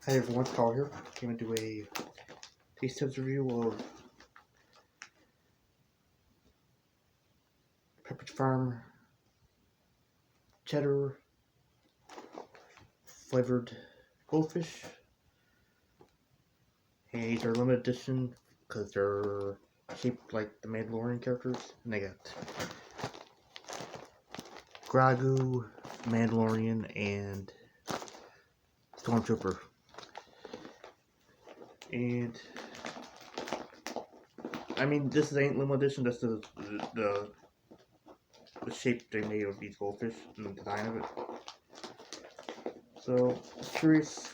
Hi everyone, Carl here. Came into a taste test review of Pepperidge Farm Cheddar flavored Goldfish. And these are limited edition because they're shaped like the Mandalorian characters. And they got Grogu, Mandalorian, and Stormtrooper. And I mean, this ain't limited edition. That's the shape they made of these goldfish and the design of it. So, I'm curious,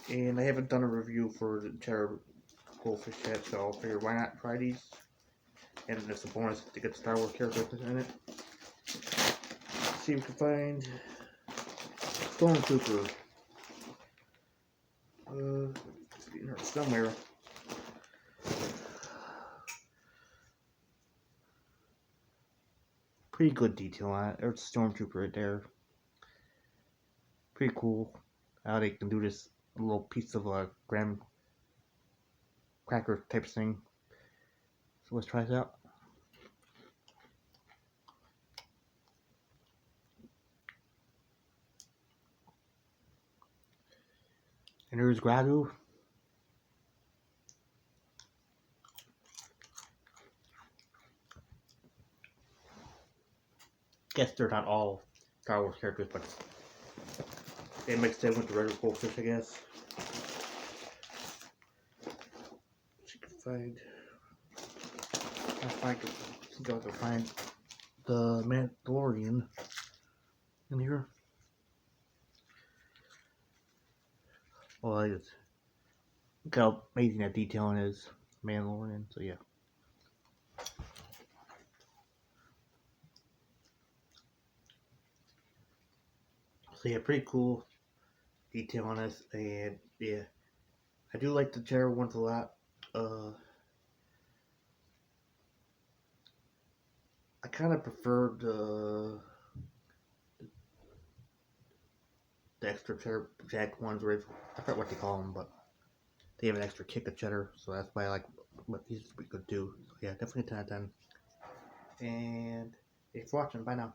and I haven't done a review for the Cheddar Goldfish yet, so I figured why not try these, and it's a bonus to get Star Wars characters in it. Let's see if we can find Stormtrooper. It's in here somewhere. Pretty good detail on it. There's Stormtrooper right there. Pretty cool how they can do this little piece of a graham cracker type thing. So let's try this out. And there's Grogu. Guess they're not all Star Wars characters, but they mixed in with the regular goldfish, I guess. You can find. I think I can find the Mandalorian in here. Well, look how amazing that detailing is, Mandalorian. So yeah. So yeah, pretty cool detail on this, and yeah, I do like the Cheddar ones a lot. I kind of prefer the extra cheddar jack ones, where I forget what they call them, but they have an extra kick of cheddar, so that's why I like what these we could do. So yeah, definitely 10 out of 10. And thanks for watching. Bye now.